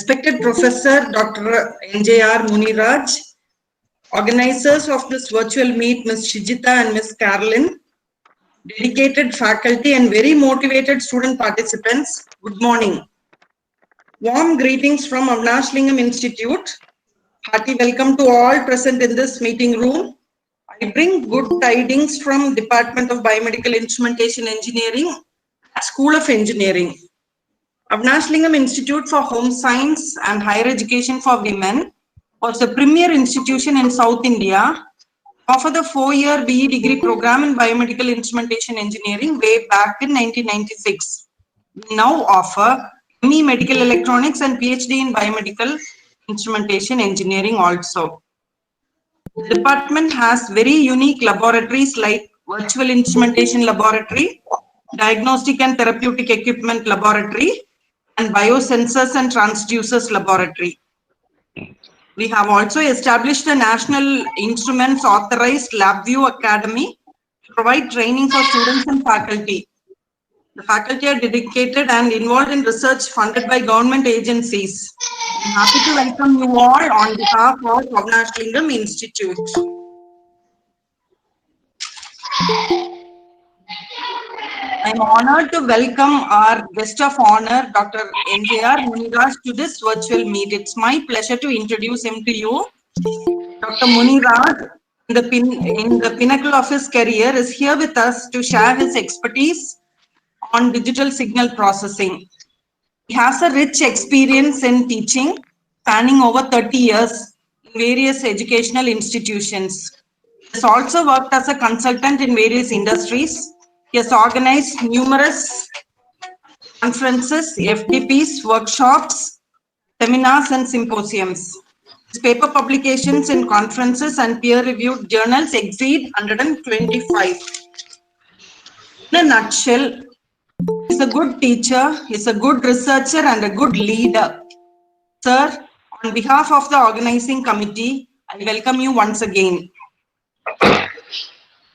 Respected Professor Dr. NJR Muniraj, organizers of this virtual meet, Ms. Shijita and Ms. Carolyn, dedicated faculty and very motivated student participants, good morning. Warm greetings from Avinasilingam Institute. Hearty welcome to all present in this meeting room. I bring good tidings from Department of Biomedical Instrumentation Engineering, School of Engineering. Avinasilingam Institute for Home Science and Higher Education for Women was the premier institution in South India to offer the 4-year BE degree program in Biomedical Instrumentation Engineering way back in 1996. We now offer ME Medical Electronics and PhD in Biomedical Instrumentation Engineering also. The department has very unique laboratories like Virtual Instrumentation Laboratory, Diagnostic and Therapeutic Equipment Laboratory, and Biosensors and Transducers Laboratory. We have also established a National Instruments Authorized LabVIEW Academy to provide training for students and faculty. The faculty are dedicated and involved in research funded by government agencies. I'm happy to welcome you all on behalf of Avinasilingam Institute. I'm honored to welcome our guest of honor, Dr. NJR Muniraj, to this virtual meet. It's my pleasure to introduce him to you. Dr. Muniraj, in the pinnacle of his career, is here with us to share his expertise on digital signal processing. He has a rich experience in teaching, spanning over 30 years in various educational institutions. He has also worked as a consultant in various industries. He has organized numerous conferences, FDPs, workshops, seminars, and symposiums. His paper publications in conferences and peer-reviewed journals exceed 125. In a nutshell, he's a good teacher, he's a good researcher, and a good leader. Sir, on behalf of the organizing committee, I welcome you once again.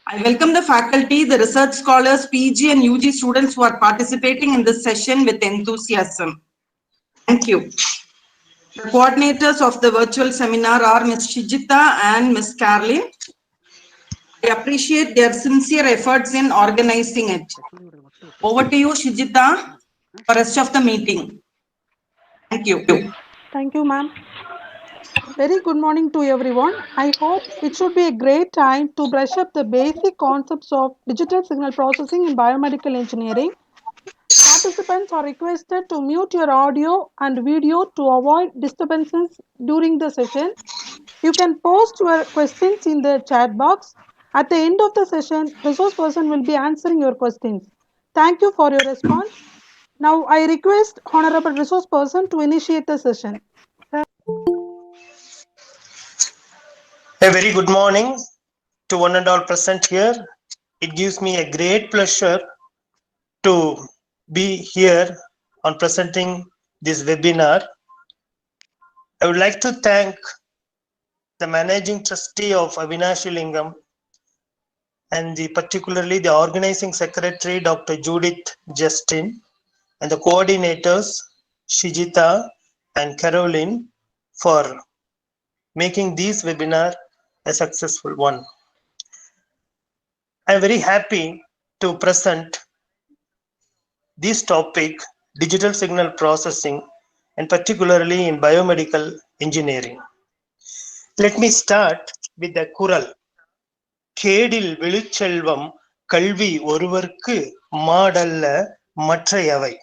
I welcome the faculty, the research scholars, PG and UG students who are participating in this session with enthusiasm. Thank you. The coordinators of the virtual seminar are Ms. Shijita and Ms. Carolyn. I appreciate their sincere efforts in organizing it. Over to you, Shijita, for the rest of the meeting. Thank you. Thank you, ma'am. Very good morning to everyone. I hope it should be a great time to brush up the basic concepts of digital signal processing in biomedical engineering. Participants are requested to mute your audio and video to avoid disturbances during the session. You can post your questions in the chat box. At the end of the session, resource person will be answering your questions. Thank you for your response. Now I request Honorable Resource Person to initiate the session. A very good morning to one and all present here. It gives me a great pleasure to be here on presenting this webinar. I would like to thank the Managing Trustee of Avinasilingam and particularly the Organizing Secretary, Dr. Judith Justin, and the coordinators, Shijita and Caroline, for making this webinar a successful one. I am very happy to present this topic, digital signal processing, and particularly in biomedical engineering. Let me start with the Kural. Kedil Viluchelvam Kalvi Oruvarku Madalla Matrayavai.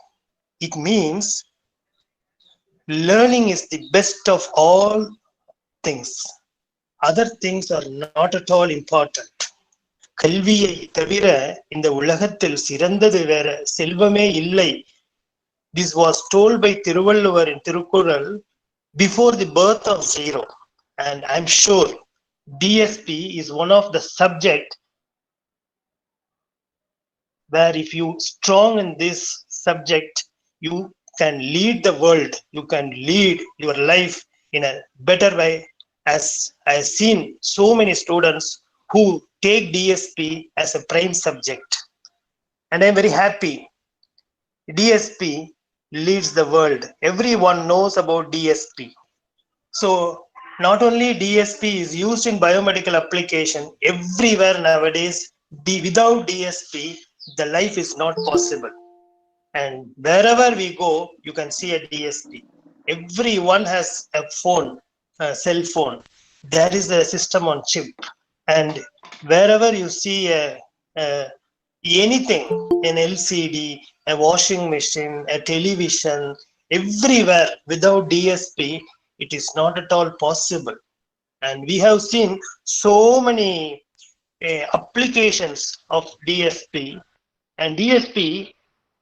It means learning is the best of all things. Other things are not at all important. கல்வியை தவிர இந்த உலகத்தில் சிறந்தது வேற செல்வமே இல்லை. This was told by Thiruvalluvar in Tirukkural before the birth of zero. And I'm sure DSP is one of the subject where if you strong in this subject, you can lead the world, you can lead your life in a better way, as I have seen so many students who take DSP as a prime subject. And I'm very happy. DSP leads the world. Everyone knows about DSP. So not only DSP is used in biomedical application, everywhere nowadays, without DSP, the life is not possible. And wherever we go, you can see a DSP. Everyone has a phone, a cell phone. There is a system on chip. And wherever you see anything, an LCD, a washing machine, a television, everywhere without DSP, it is not at all possible. And we have seen so many applications of DSP, and DSP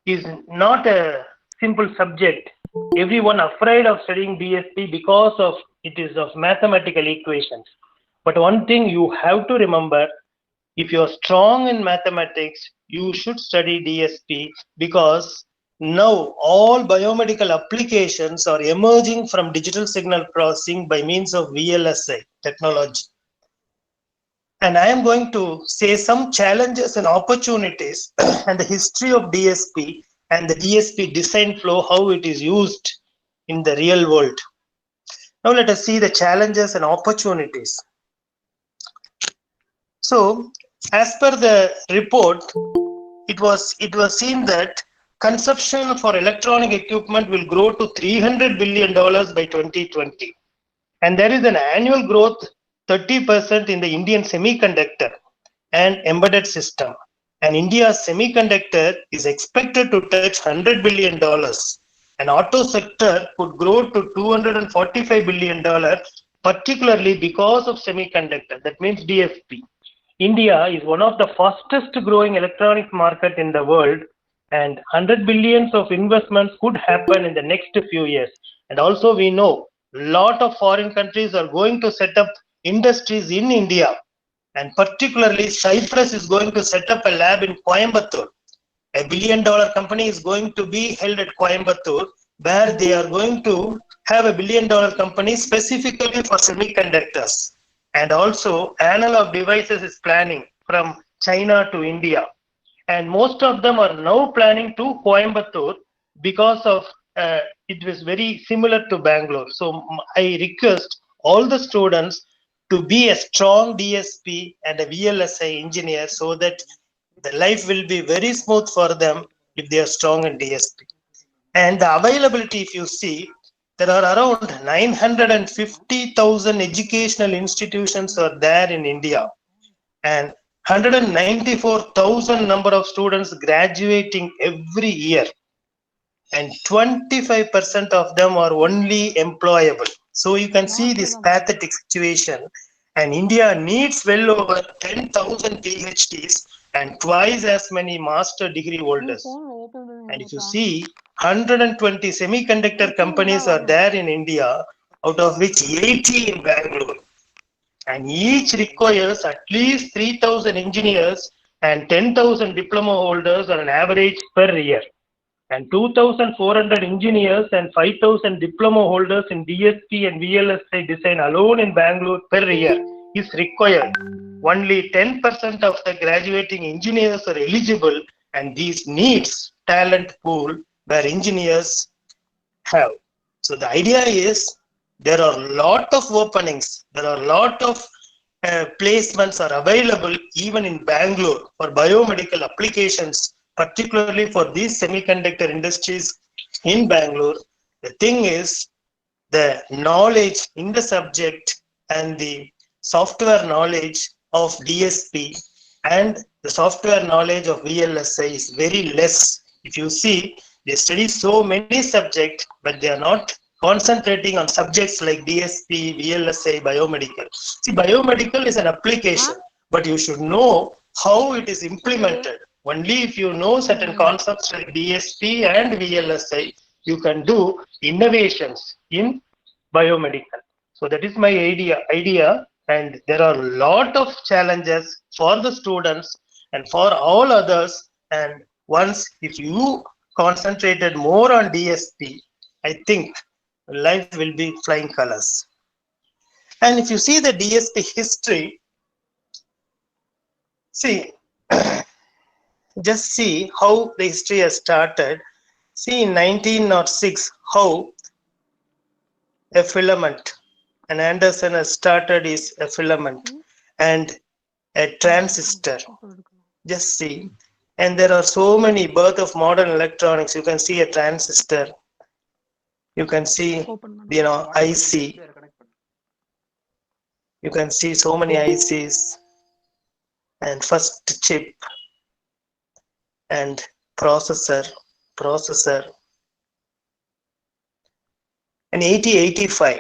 is not a simple subject. Everyone afraid of studying DSP because of it is of mathematical equations. But one thing you have to remember, if you're strong in mathematics, you should study DSP, because now all biomedical applications are emerging from digital signal processing by means of VLSI technology. And I am going to say some challenges and opportunities and the history of DSP and the DSP design flow, how it is used in the real world. Now let us see the challenges and opportunities. So as per the report, it was seen that consumption for electronic equipment will grow to $300 billion by 2020. And there is an annual growth 30% in the Indian semiconductor and embedded system. And India's semiconductor is expected to touch $100 billion. And auto sector could grow to $245 billion, particularly because of semiconductor. That means DSP. India is one of the fastest growing electronics market in the world, and 100 billions of investments could happen in the next few years. And also we know a lot of foreign countries are going to set up industries in India, and particularly Cyprus is going to set up a lab in Coimbatore. $1 billion company is going to be held at Coimbatore, where they are going to have $1 billion company specifically for semiconductors. And also analog devices is planning from China to India. And most of them are now planning to Coimbatore because of it was very similar to Bangalore. So I request all the students to be a strong DSP and a VLSI engineer, so that the life will be very smooth for them if they are strong in DSP. And the availability, if you see, there are around 950,000 educational institutions are there in India, and 194,000 number of students graduating every year, and 25% of them are only employable. So you can see this pathetic situation, and India needs well over 10,000 PhDs and twice as many master degree holders. And if you see, 120 semiconductor companies are there in India, out of which 80 in Bangalore. And each requires at least 3,000 engineers and 10,000 diploma holders on an average per year. And 2,400 engineers and 5,000 diploma holders in DSP and VLSI design alone in Bangalore per year is required. Only 10% of the graduating engineers are eligible, and these needs talent pool where engineers have. So the idea is there are a lot of openings, there are a lot of placements are available even in Bangalore for biomedical applications, particularly for these semiconductor industries in Bangalore. The thing is, the knowledge in the subject and the software knowledge of DSP and the software knowledge of VLSI is very less. If you see, they study so many subjects, but they are not concentrating on subjects like DSP, VLSI, biomedical. See, biomedical is an application, but you should know how it is implemented. Only if you know certain concepts like DSP and VLSI, you can do innovations in biomedical. So that is my idea, and there are a lot of challenges for the students and for all others. And once if you concentrated more on DSP, I think life will be flying colors. And if you see the DSP history, see, just see how the history has started. See in 1906 how a filament, and Anderson has started is a filament and a transistor. Just see, and there are so many birth of modern electronics. You can see a transistor, you can see, you know, IC, you can see so many ICs, and first chip and processor. In 1885,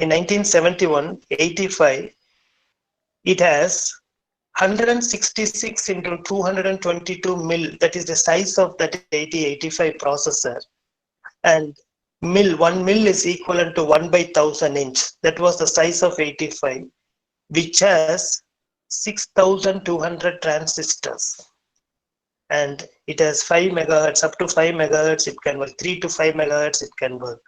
in 1971, 85, it has 166 into 222 mil. That is the size of that 8085 processor. And mil, 1 mil is equivalent to 1/1000 inch. That was the size of 85, which has 6,200 transistors. And it has 5 megahertz, up to 5 megahertz it can work, 3 to 5 megahertz it can work.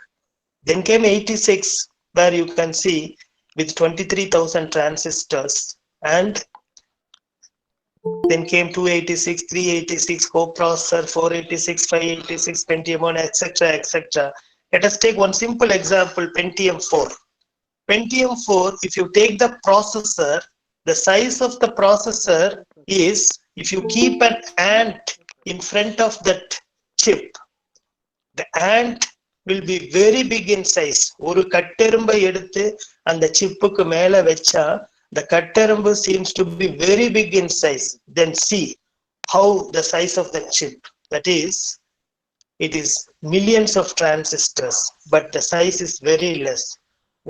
Then came 86, where you can see with 23,000 transistors, and then came 286, 386, coprocessor, 486, 586, Pentium 1, etc., etc. Let us take one simple example, Pentium 4. Pentium 4, if you take the processor, the size of the processor is, if you keep an ant in front of that chip, the ant will be very big in size. ஒரு கட்டெரும்பை எடுத்து அந்த சிப்புக்கு மேல வெச்சா the கட்டெரும்பு seems to be very big in size. Then see how the size of the chip, that is, it is millions of transistors, but the size is very less.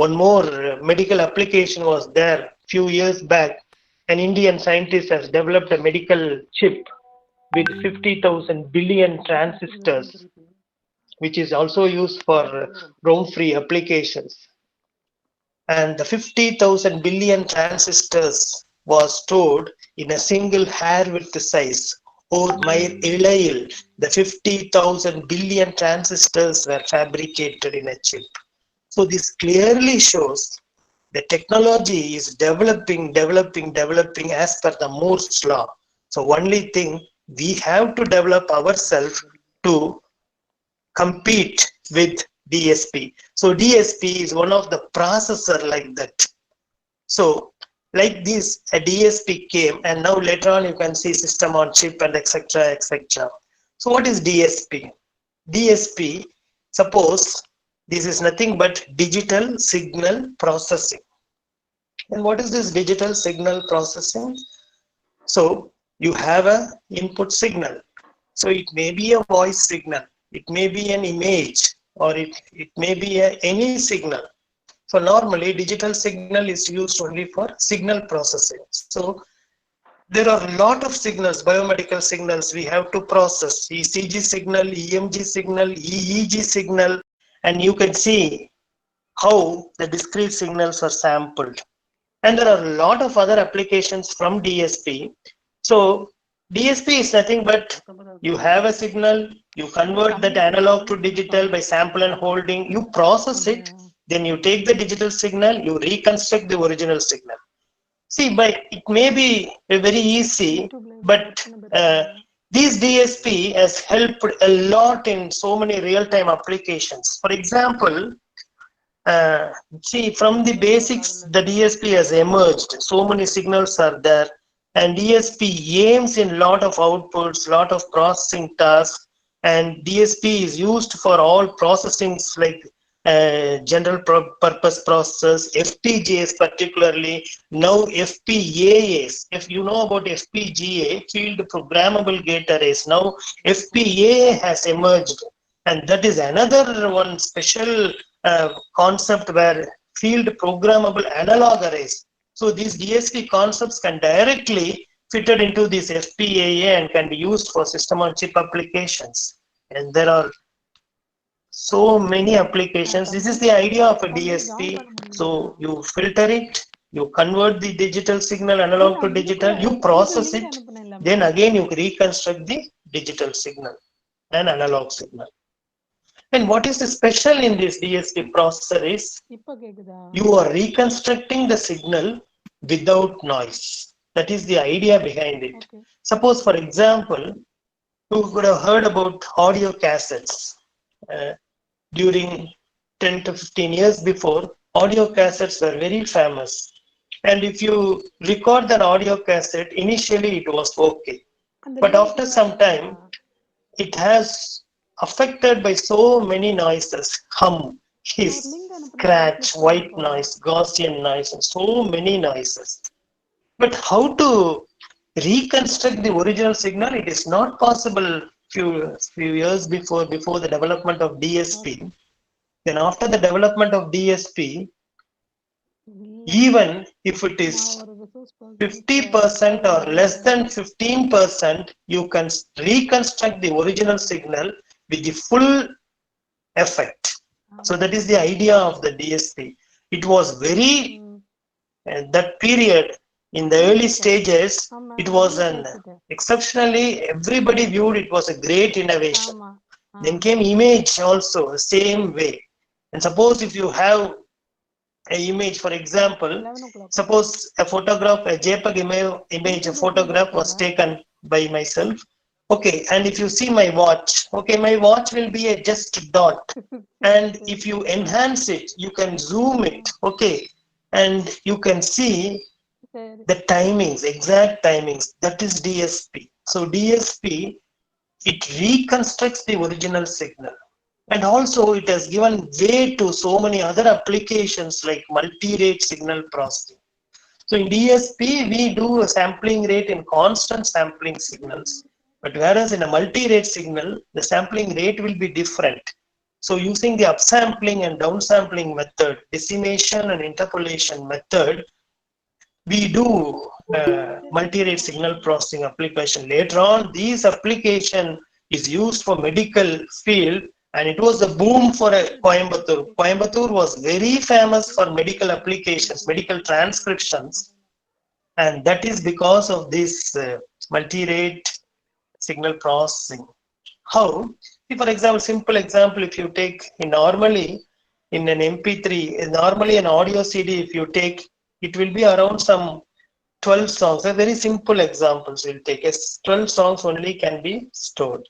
One more medical application was there few years back. An Indian scientist has developed a medical chip with 50,000 billion transistors, which is also used for roam-free applications. And the 50,000 billion transistors was stored in a single hair width size. Or my இழையில், the 50,000 billion transistors were fabricated in a chip. So this clearly shows the technology is developing as per the Moore's law. So only thing, we have to develop ourselves to compete with DSP. So DSP is one of the processor like that. So like this, a DSP came, and now later on you can see system on chip and etc., etc. So what is DSP? DSP, suppose this is nothing but digital signal processing. And what is this digital signal processing? So you have a input signal. So it may be a voice signal, it may be an image, or it may be any signal. So normally digital signal is used only for signal processing. So there are a lot of signals, biomedical signals we have to process. ECG signal, EMG signal, EEG signal, and you can see how the discrete signals are sampled. And there are a lot of other applications from DSP. So DSP is nothing but you have a signal, you convert that analog to digital by sample and holding, you process it, then you take the digital signal, you reconstruct the original signal. See, but it may be very easy, but this DSP has helped a lot in so many real-time applications. For example, see, from the basics, the DSP has emerged. So many signals are there, and DSP aims in lot of outputs, lot of processing tasks, and DSP is used for all processings like general purpose processors, FPGAs particularly, now FPGAs. If you know about FPGA, field programmable gate arrays, now FPGA has emerged, and that is another one special concept where field programmable analog arrays. So these DSP concepts can directly fitted into this FPGA and can be used for system on chip applications. And there are so many applications. This is the idea of a DSP. So you filter it, you convert the digital signal analog to digital, you process it, then again you reconstruct the digital signal and analog signal. And what is the special in this DSP processor is you are reconstructing the signal without noise. That is the idea behind it. Suppose, for example, You could have heard about audio cassettes. During 10 to 15 years before, audio cassettes were very famous. And if you record an audio cassette, initially it was okay. But after some time, it has affected by so many noises, hum, hiss, scratch, white noise, Gaussian noise, and so many noises. But how to reconstruct the original signal? It is not possible. Few years before the development of DSP. Then after the development of DSP, even if it is 50% or less than 15%, you can reconstruct the original signal with the full effect. So that is the idea of the DSP. It was very, that period in the early stages, it was an exceptionally, everybody viewed it was a great innovation. Then came image also, the same way. And suppose if you have an image, for example, suppose a photograph, a JPEG image, a photograph was taken by myself. Okay, and if you see my watch, okay, my watch will be a just dot. And if you enhance it, you can zoom it, okay, and you can see the timings, exact timings. That is DSP. So DSP, it reconstructs the original signal. And also it has given way to so many other applications like multi-rate signal processing. So in DSP, we do a sampling rate in constant sampling signals. But whereas in a multi-rate signal, the sampling rate will be different. So using the upsampling and downsampling method, decimation and interpolation method, we do multi-rate signal processing application. Later on, this application is used for medical field, and it was a boom for Coimbatore. Coimbatore was very famous for medical applications, medical transcriptions, and that is because of this multi-rate signal processing. How? For example, simple example, if you take normally in an MP3, normally an audio CD, if you take, it will be around some 12 songs. A very simple examples will take. 12 songs only can be stored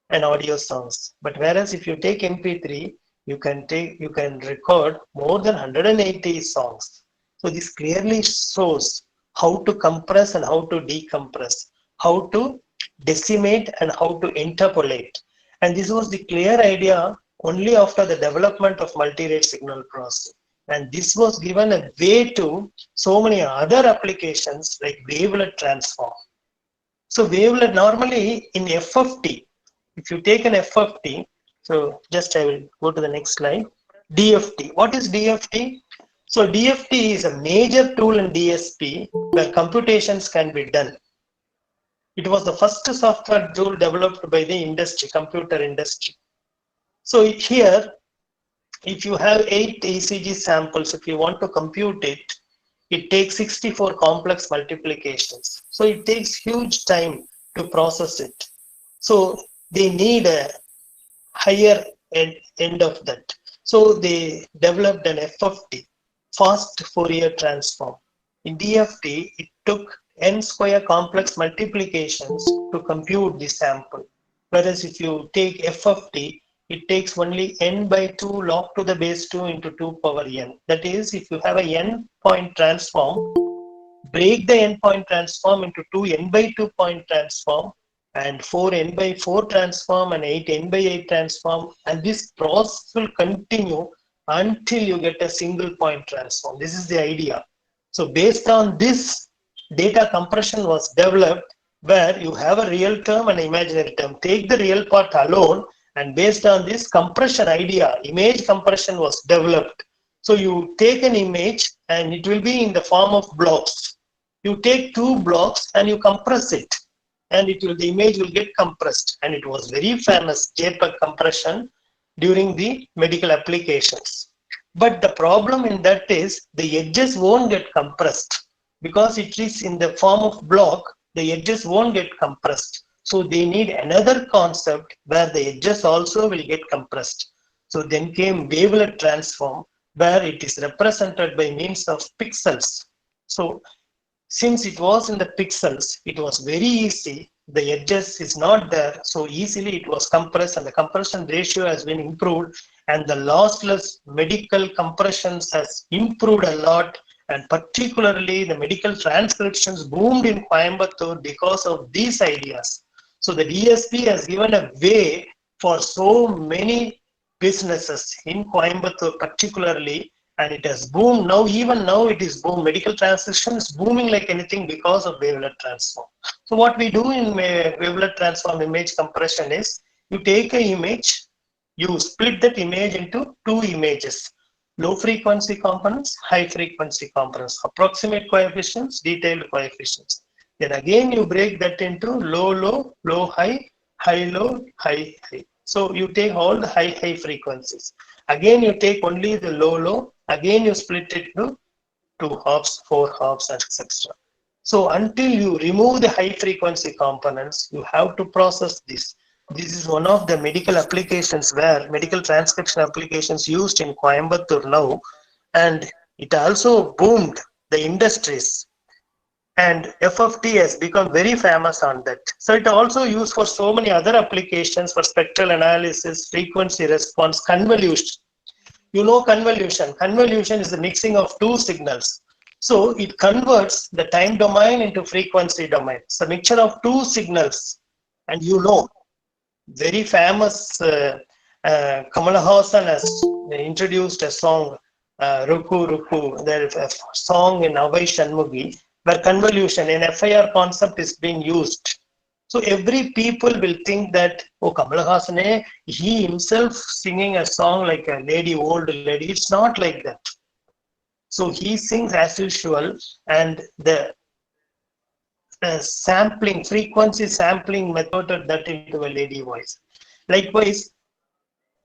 and audio songs. But whereas if you take MP3, you can record more than 180 songs. So this clearly shows how to compress and how to decompress, how to decimate and how to interpolate. And this was the clear idea only after the development of multi-rate signal processing. And this was given a way to so many other applications like wavelet transform. So wavelet normally in FFT, if you take an FFT, so just I will go to the next slide. DFT. What is DFT? So DFT is a major tool in DSP where computations can be done. It was the first software tool developed by the industry, computer industry. So here, if you have 8 ECG samples, if you want to compute it, it takes 64 complex multiplications. So it takes huge time to process it. So they need a higher end of that. So they developed an FFT, fast Fourier transform. In DFT, it took n square complex multiplications to compute the sample. Whereas if you take FFT, it takes only n by 2 log to the base 2 into 2 power n. That is, if you have a n point transform, break the n point transform into 2 n by 2 point transform and 4 n by 4 transform and 8 n by 8 transform, and this process will continue until you get a single point transform. This is the idea. So based on this, data compression was developed where you have a real term and imaginary term. Take the real part alone, and based on this compression idea, image compression was developed. So you take an image and it will be in the form of blocks. You take 2 blocks and you compress it, and the image will get compressed. And it was very famous, JPEG compression, during the medical applications. But the problem in that is the edges won't get compressed because it is in the form of block. The edges won't get compressed. So they need another concept where the edges also will get compressed. So then came wavelet transform, where it is represented by means of pixels. So since it was in the pixels, it was very easy. The edges is not there, so easily it was compressed, and the compression ratio has been improved, and the lossless medical compressions has improved a lot, and particularly the medical transcriptions boomed in Coimbatore because of these ideas. So the DSP has given a way for so many businesses in Coimbatore particularly, and it has boomed. Now, even now it is boom. Medical transition is booming like anything because of wavelet transform. So what we do in wavelet transform image compression is, you take an image, you split that image into two images: low frequency components, high frequency components, approximate coefficients, detailed coefficients. Then again you break that into low, low, low, high, high, low, high, high. So you take all the high, high frequencies. Again you take only the low, low. Again you split it into 2 halves, 4 halves, etc. So until you remove the high frequency components, you have to process this. This is one of the medical applications where medical transcription applications used in Coimbatore now, and it also boomed the industries. And FFT has become very famous on that. So it also used for so many other applications for spectral analysis, frequency response, convolution. You know convolution. Convolution is the mixing of two signals. So it converts the time domain into frequency domain. It's a mixture of two signals. And you know, very famous Kamala Hassan has introduced a song, Ruku Ruku. There is a song in Avai Shanmugi where convolution in FIR concept is being used. So every people will think that, oh, Kamala Hassan, he himself singing a song like a lady, old lady. It's not like that. So he sings as usual, and the sampling, frequency sampling method that into a lady voice. Likewise,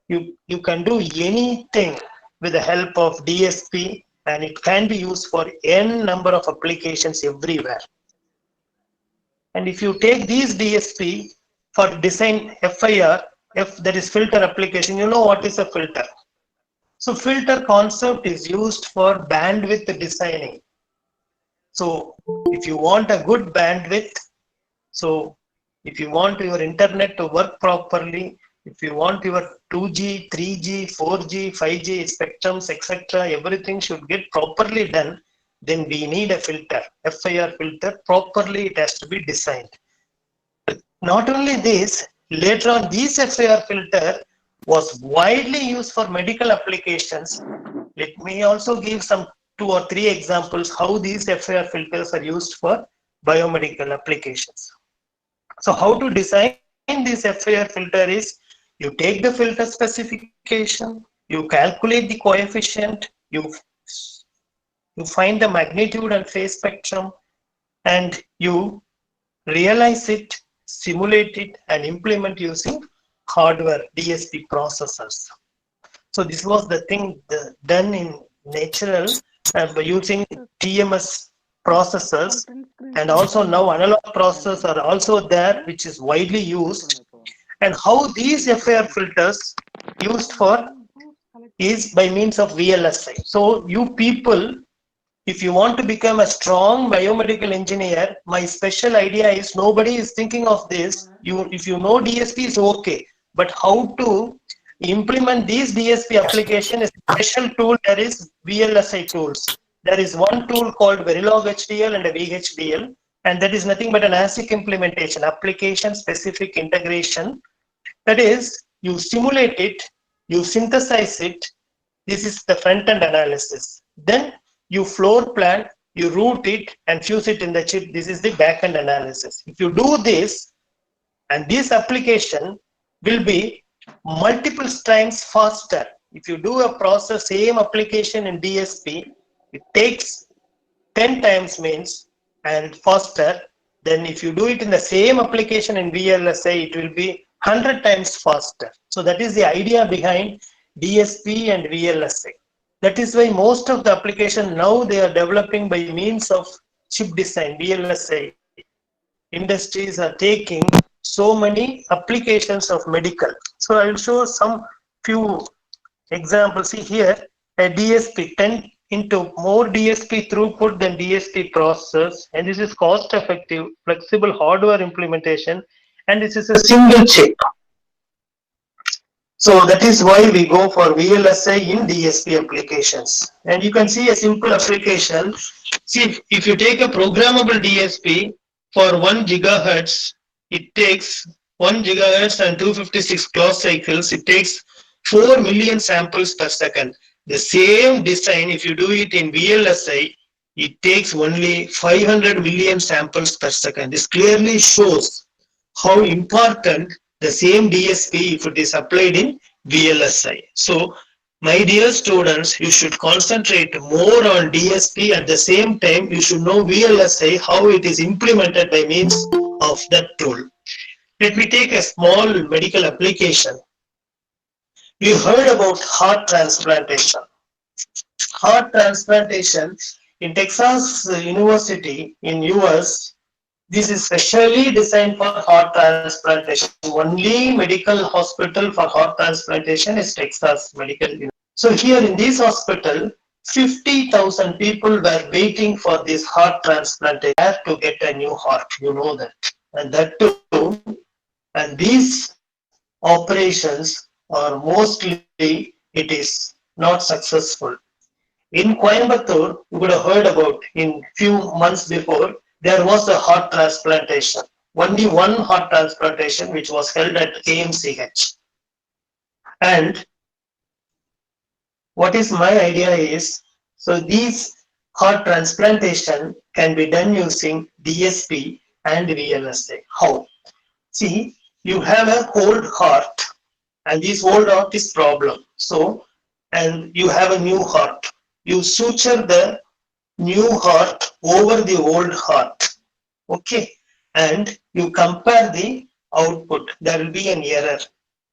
you can do anything with the help of DSP, and it can be used for n number of applications everywhere. And if you take these DSP for design FIR, if there is filter application, you know what is a filter. So filter concept is used for bandwidth designing. So if you want a good bandwidth, so if you want your internet to work properly, if you want your 2G, 3G, 4G, 5G spectrums, etc., everything should get properly done, then we need a filter, FIR filter. Properly it has to be designed. Not only this, later on this FIR filter was widely used for medical applications. Let me also give some 2 or 3 examples how these FIR filters are used for biomedical applications. So how to design this FIR filter is, you take the filter specification, you calculate the coefficient, you find the magnitude and phase spectrum, and you realize it, simulate it, and implement using hardware DSP processors. So this was the thing done in natural by using TMS processors, and also now analog processors are also there, which is widely used. And how these FIR filters used for is by means of VLSI. So you people, if you want to become a strong biomedical engineer, my special idea is, nobody is thinking of this. If you know DSP is okay, but how to implement these DSP application is a special tool. There is VLSI tools. There is one tool called Verilog HDL and a VHDL, and that is nothing but an ASIC implementation, application specific integration. That is, you simulate it, you synthesize it. This is the front end analysis. Then you floor plan, you route it and fuse it in the chip. This is the back end analysis. If you do this, and this application will be multiple times faster. If you do a process, same application in DSP, it takes 10 times means and faster. Then if you do it in the same application in VLSI, it will be 100 times faster. So that is the idea behind DSP and VLSI. That is why most of the application now they are developing by means of chip design, VLSI. Industries are taking so many applications of medical. So I will show some few examples. See here, a DSP, into more DSP throughput than DSP process, and this is cost effective, flexible hardware implementation, and this is a single chip. So that is why we go for VLSI in DSP applications. And you can see a simple application. See, if you take a programmable DSP for 1 gigahertz, it takes 1 gigahertz and 256 clock cycles. It takes 4 million samples per second. The same design, if you do it in VLSI, it takes only 500 million samples per second. This clearly shows how important the same DSP if it is applied in VLSI. So, my dear students, you should concentrate more on DSP. At the same time, you should know VLSI, how it is implemented by means of that tool. Let me take a small medical application. We heard about heart transplantation. Heart transplantation in Texas University in US, this is specially designed for heart transplantation. Only medical hospital for heart transplantation is Texas Medical University. So here in this hospital, 50,000 people were waiting for this heart transplantation to get a new heart. You know that. And that too, and these operations are mostly, it is not successful. In Coimbatore, you would have heard about in few months before, there was a heart transplantation. Only one heart transplantation which was held at KMCH. And what is my idea is, so these heart transplantation can be done using DSP and VLSI. How? See, you have a old heart and this old heart is problem. So, and you have a new heart. You suture the new heart over the old heart. Okay. And you compare the output. There will be an error.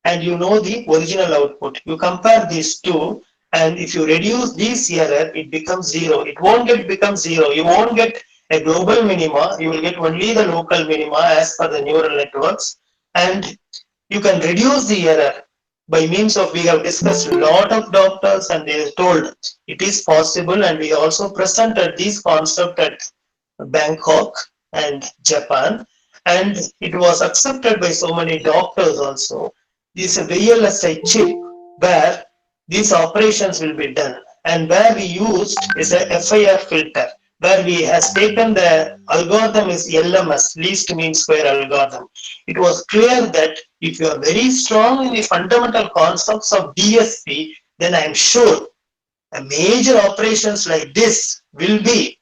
And you know the original output. You compare these two. And if you reduce this error, it becomes zero. It won't become zero. You won't get a global minima. You will get only the local minima as per the neural networks. And you can reduce the error by means of, we have discussed a lot of doctors and they told it is possible, and we also presented this concept at Bangkok and Japan, and it was accepted by so many doctors also. This VLSI chip where these operations will be done, and where we used is a FIR filter, where we has taken the algorithm is LMS, least mean square algorithm. It was clear that if you are very strong in the fundamental concepts of DSP, then I am sure a major operations like this will be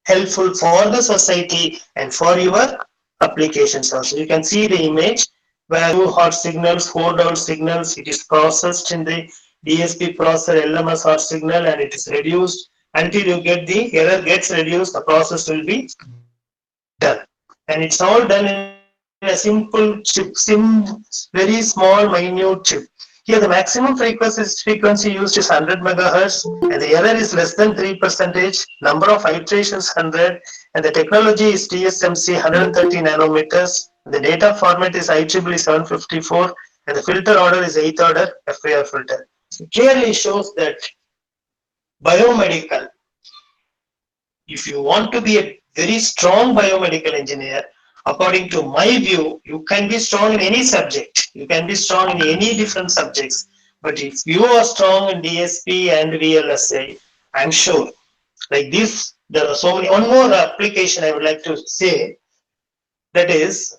helpful for the society and for your applications also. You can see the image where 2 hot signals, 4 down signals, it is processed in the DSP processor LMS hot signal, and it is reduced until you get the error gets reduced, the process will be done. And it's all done in a simple chip, very small, minute chip. Here the maximum frequency used is 100 megahertz, and the error is less than 3%. Number of iterations 100, and the technology is TSMC 130 nanometers. The data format is IEEE 754, and the filter order is 8th order FIR filter. It clearly shows that biomedical, if you want to be a very strong biomedical engineer, according to my view, you can be strong in any subject. You can be strong in any different subjects. But if you are strong in DSP and VLSI, I'm sure, like this, there are so many. One more application I would like to say, that is,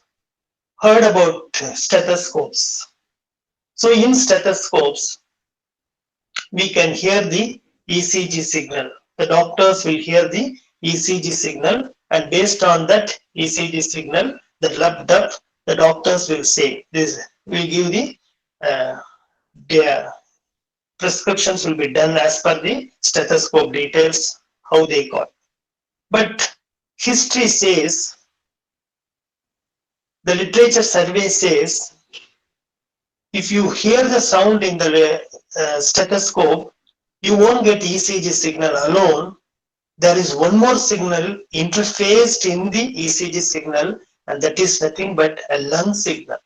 heard about stethoscopes. So in stethoscopes, we can hear the ECG signal. The doctors will hear the ECG signal, and based on that ECG signal, the doctors will say this. Will give the prescriptions will be done as per the stethoscope details, how they got. But history says, the literature survey says, if you hear the sound in the stethoscope, you won't get ECG signal alone. There is one more signal interfaced in the ECG signal, and that is nothing but a lung signal.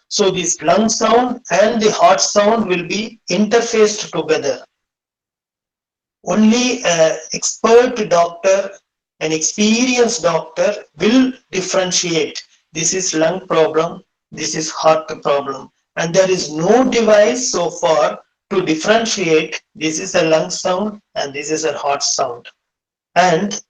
So this lung sound and the heart sound will be interfaced together. Only an expert doctor, an experienced doctor will differentiate. This is lung problem, this is heart problem. And there is no device so far to differentiate this is a lung sound and this is a heart sound. And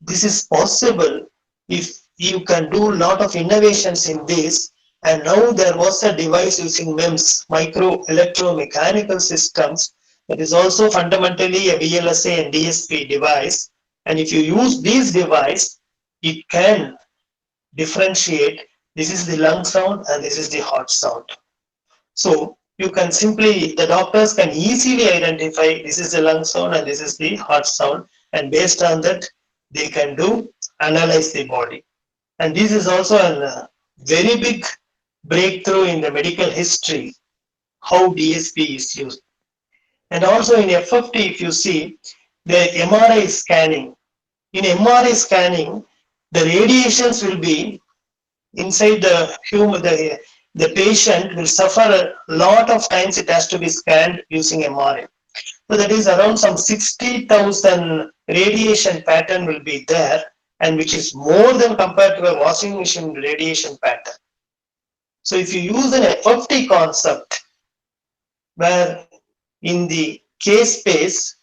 this is possible if you can do a lot of innovations in this. And now there was a device using MEMS, micro electromechanical systems, that is also fundamentally a VLSA and DSP device. And if you use this device, it can differentiate this is the lung sound and this is the heart sound. So you can simply, the doctors can easily identify this is the lung sound and this is the heart sound, and based on that they can analyze the body. And this is also a very big breakthrough in the medical history, how DSP is used. And also in FFT, if you see the MRI scanning, in MRI scanning the radiations will be inside the human, the patient will suffer a lot of times. It has to be scanned using MRI. So that is around some 60,000 radiation pattern will be there, and which is more than compared to a washing machine radiation pattern. So if you use an FFT concept, where in the K-space,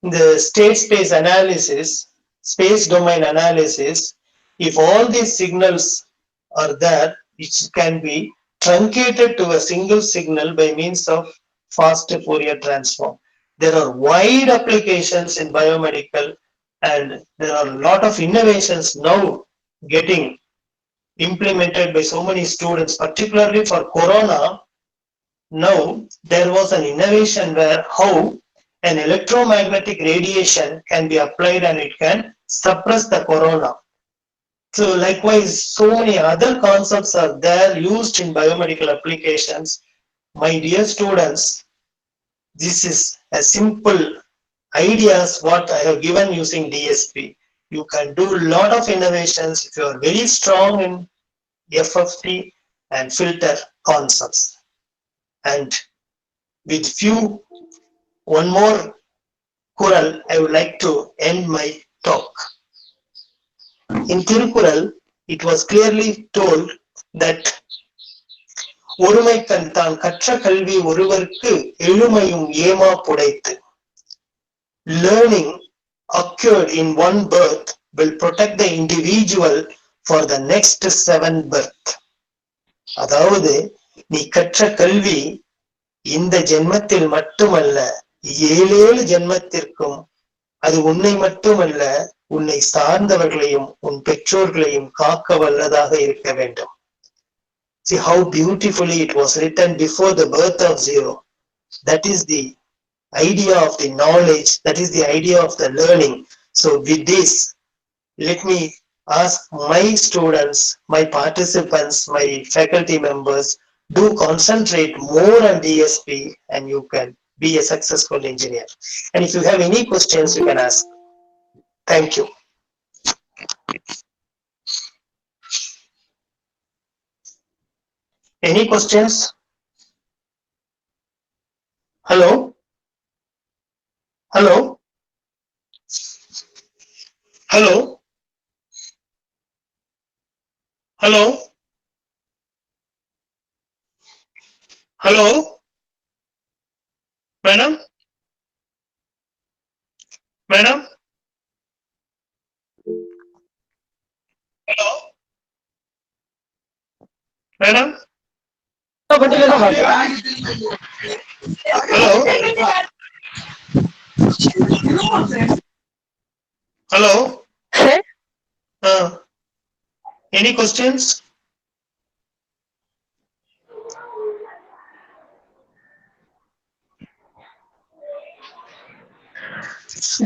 the state space analysis, space domain analysis, if all these signals are there, it can be truncated to a single signal by means of fast Fourier transform. There are wide applications in biomedical, and there are a lot of innovations now getting implemented by so many students, particularly for corona. Now there was an innovation where how an electromagnetic radiation can be applied and it can suppress the corona. So likewise, so many other concepts are there used in biomedical applications. My dear students, this is a simple ideas what I have given using DSP. You can do a lot of innovations if you are very strong in FFT and filter concepts. And with one more Kural, I would like to end my talk. In Tirukural, it was clearly told that ஒருமைக்கண் தான் கற்ற கல்வி ஒருவருக்கு எழுமையும் ஏமா புடைத்து. Learning occurred in one birth will protect the individual for the next 7 birth. அதாவது நீ கற்ற கல்வி இந்த ஜென்மத்தில் மட்டுமல்ல, 7 ஜென்மத்திற்கும் அது உன்னை மட்டுமல்ல, உன்னை சார்ந்தவர்களையும் உன் பெற்றோர்களையும் காக்க வல்லதாக இருக்க வேண்டும். See how beautifully it was written before the birth of zero. That is the idea of the knowledge, that is the idea of the learning. So with this, let me ask my students, my participants, my faculty members, do concentrate more on DSP and you can be a successful engineer. And if you have any questions, you can ask. Thank you. Any questions? Hello? Hello? Hello? Hello? Hello? Madam? Madam? Hello? Madam? Hello? Hello? Sir? Any questions?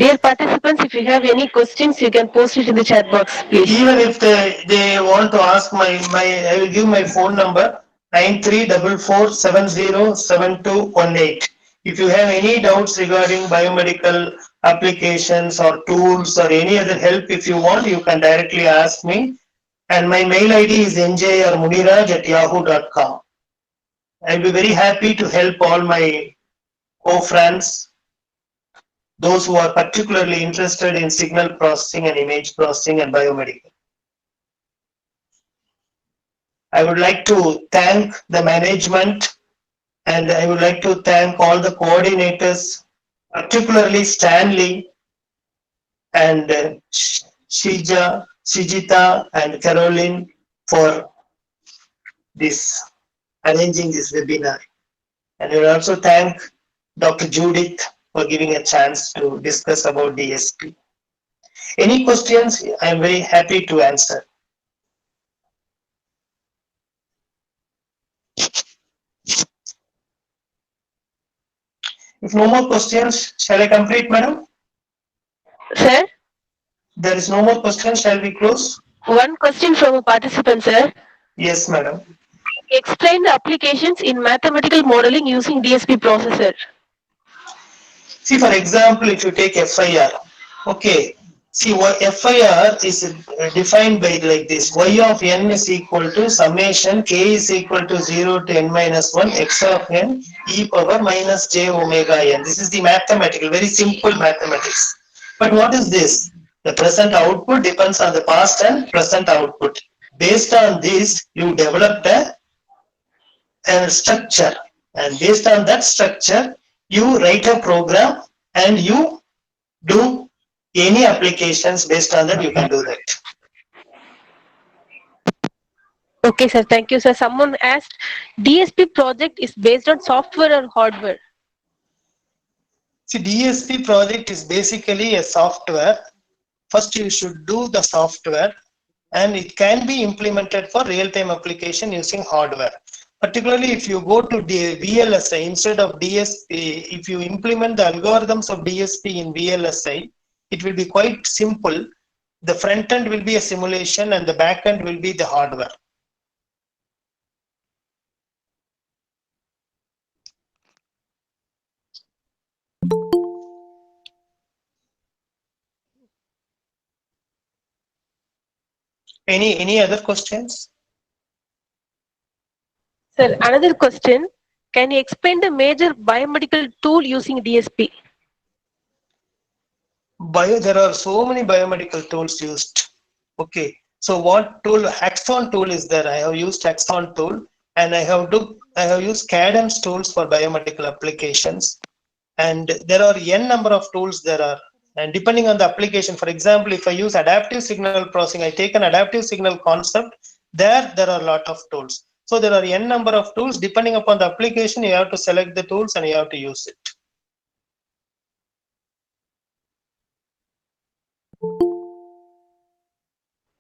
Dear participants, if you have any questions, you can post it in the chat box, please. Even if they want to ask I will give my phone number 9344707218. If you have any doubts regarding biomedical applications or tools or any other help, if you want, you can directly ask me. And my mail ID is njrmuniraj@yahoo.com. I'll be very happy to help all my co-friends those who are particularly interested in signal processing and image processing and biomedical. I would like to thank the management and I would like to thank all the coordinators, particularly Stanley and Shijita and Caroline for this arranging this webinar. And I will also thank Dr. Judith for giving a chance to discuss about DSP. Any questions? I am very happy to answer. If no more questions, shall I complete, madam? Sir, There is no more questions, shall we close? one question from a participant, sir. Yes, madam. Explain the applications in mathematical modeling using DSP processor. See, for example, if you take FIR, okay, see what FIR is defined by like this: y of n is equal to summation k is equal to 0 to n minus 1 x of n e power minus j omega n. This is the mathematical, very simple mathematics. But what is this? The present output depends on the past and present output. Based on this, you developed a structure, and based on that structure you write a program and you do any applications based on that. You can do that. Okay, sir. Thank you, sir. Someone asked, DSP project is based on software or hardware? See, DSP project is basically a software. First you should do the software and it can be implemented for real-time application using hardware. Particularly if you go to VLSI instead of DSP, if you implement the algorithms of DSP in VLSI, it will be quite simple. The front end will be a simulation and the back end will be the hardware. Any other questions? Sir, another question. Can you explain the major biomedical tool using DSP? There are so many biomedical tools used. Okay, so what tool? Axon tool is there. I have used Axon tool, and I have used Cadence tools for biomedical applications. And there are n number of tools there are, and depending on the application. For example, if I use adaptive signal processing, I take an adaptive signal concept. There are a lot of tools. So there are n number of tools. Depending upon the application, you have to select the tools and you have to use it.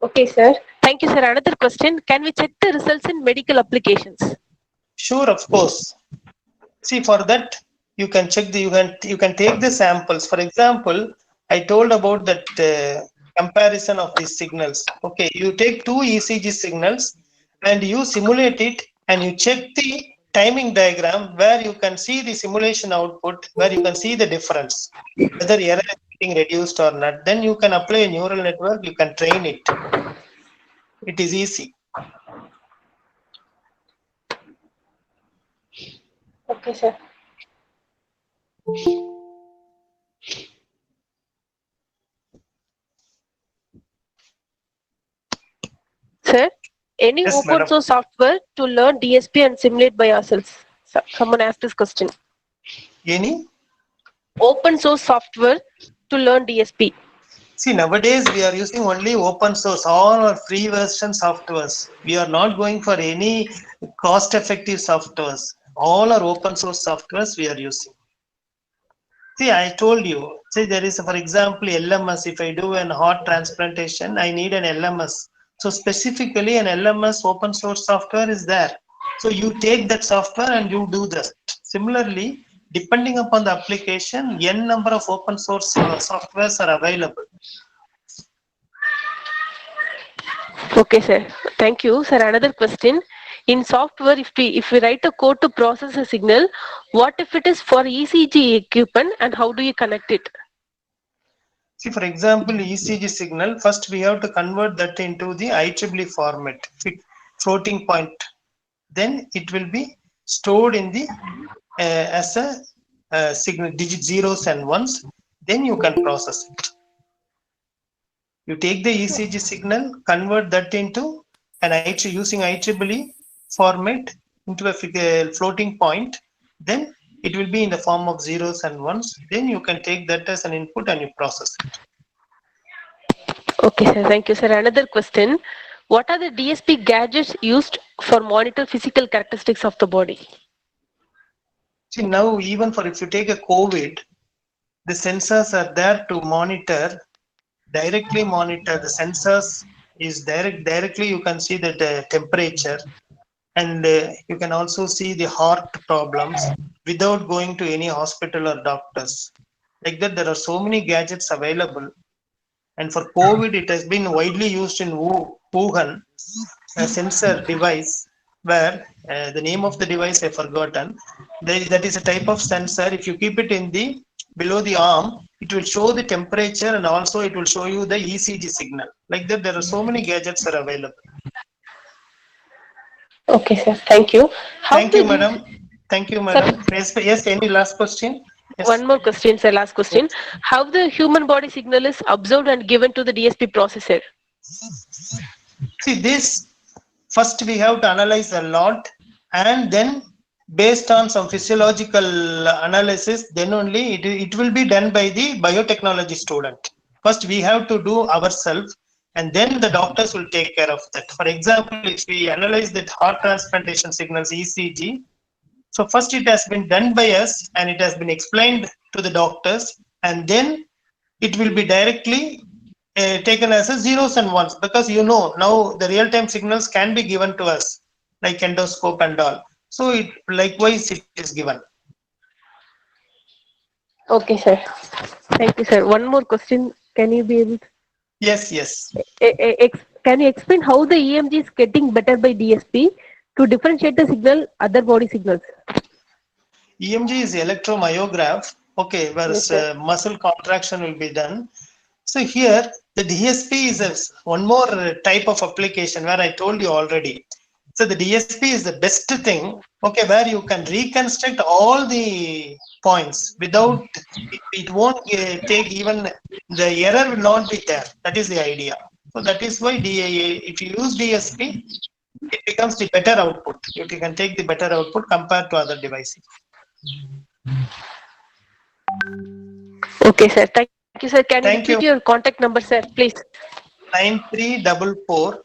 Okay, sir. Thank you, sir. Another question. Can we check the results in medical applications? Sure, of course. See, for that you can check the you can take the samples. For example, I told about that comparison of these signals. Okay, you take two ECG signals and you simulate it and you check the timing diagram where you can see the simulation output, where you can see the difference, whether error is getting reduced or not. Then you can apply a neural network, you can train it. It is easy. Okay, sir. Sir, any Yes, open madam. source software to learn DSP and simulate by ourselves? Someone asked this question. Any? Open source software to learn DSP. See, nowadays we are using only open source, all are free version softwares. We are not going for any cost effective softwares. All are open source softwares we are using. See, I told you, see, there is, for example, LMS. If I do an heart transplantation, I need an LMS. So specifically an LMS open source software is there. So you take that software and you do that. Similarly, depending upon the application, n number of open source softwares are available. Okay, sir. Thank you, sir. Another question. In software, if we write a code to process a signal, what if it is for ECG equipment and how do you connect it? See, for example, ECG signal, first we have to convert that into the IEEE format, floating point. Then it will be stored in the as a signal, digit zeros and ones. then you can process it. You take the ECG signal, convert that into an using IEEE format into a floating point, then it will be in the form of zeros and ones. Then you can take that as an input and you process it. Okay, sir. Thank you, sir. Another question. What are the DSP gadgets used for monitor physical characteristics of the body? See, now even for if you take a COVID, the sensors are there to directly monitor. The sensors is directly you can see the temperature, and you can also see the heart problems without going to any hospital or doctors. Like that, there are so many gadgets available. And for COVID, it has been widely used in Wuhan, a sensor device where the name of the device I forgotten. That is a type of sensor. If you keep it in the below the arm, it will show the temperature and also it will show you the ECG signal. Like that, there are so many gadgets are available. Okay, sir. Thank you. Thank you, madam. Thank you, madam. Yes, any last question? Yes. One more question, sir. Last question. How the human body signal is observed and given to the DSP processor? See, this first we have to analyze a lot, and then based on some physiological analysis, then only it will be done by the biotechnology student. First, we have to do ourselves, and then the doctors will take care of that. For example, if we analyze that heart transplantation signals ECG, so first it has been done by us and it has been explained to the doctors, and then it will be directly taken as a zeros and ones, because now the real-time signals can be given to us like endoscope and all. So it likewise it is given. Okay, sir. Thank you, sir. One more question. Can you be able to? Yes. Can you explain how the EMG is getting better by DSP to differentiate the signal other body signals? EMG is electromyograph, okay, where Yes, muscle contraction will be done. So here the DSP is one more type of application where I told you already. So the DSP is the best thing, okay, where you can reconstruct all the points without, it won't take even, the error will not be there. That is the idea. So that is why if you use DSP, it becomes the better output. You can take the better output compared to other devices. Okay, sir. Thank you, sir. Can you repeat Thank you. your contact number, sir, please? 9344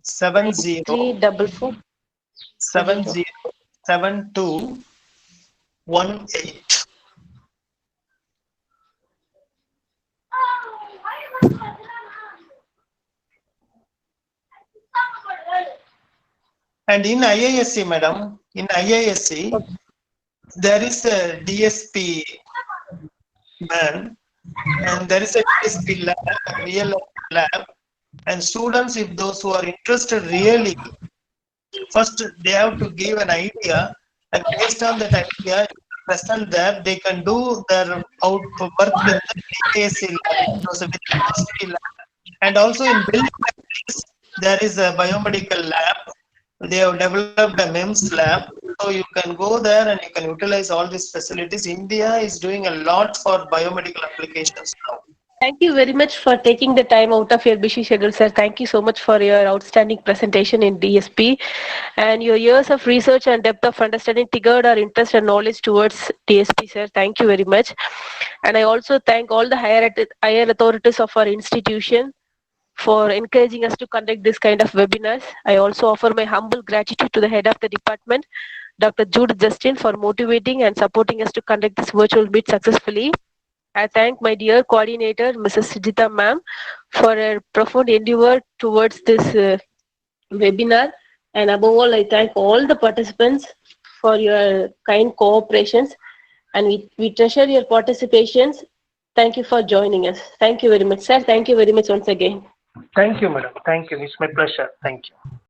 70 344 70 7218. And in IISc, madam, in IISc, there is a DSP man, and there is a DSP lab, real lab, and students, if those who are interested really, first they have to give an idea, and based on that idea, present there, they can do their work in the IISc lab, with the DSP lab, and also in building there is a biomedical lab. They have developed a MEMS lab, so you can go there and you can utilize all these facilities. India is doing a lot for biomedical applications now. Thank you very much for taking the time out of your busy schedule, sir. Thank you so much for your outstanding presentation in DSP. And your years of research and depth of understanding triggered our interest and knowledge towards DSP, sir. Thank you very much. And I also thank all the higher authorities of our institution for encouraging us to conduct this kind of webinars. I also offer my humble gratitude to the head of the department, Dr. Jude Justin, for motivating and supporting us to conduct this virtual meet successfully. I thank my dear coordinator, Mrs. Sujita ma'am, for her profound endeavor towards this webinar. And above all, I thank all the participants for your kind cooperations. And we treasure your participations. Thank you for joining us. Thank you very much, sir. Thank you very much once again. Thank you, madam. Thank you. It's my pleasure. Thank you.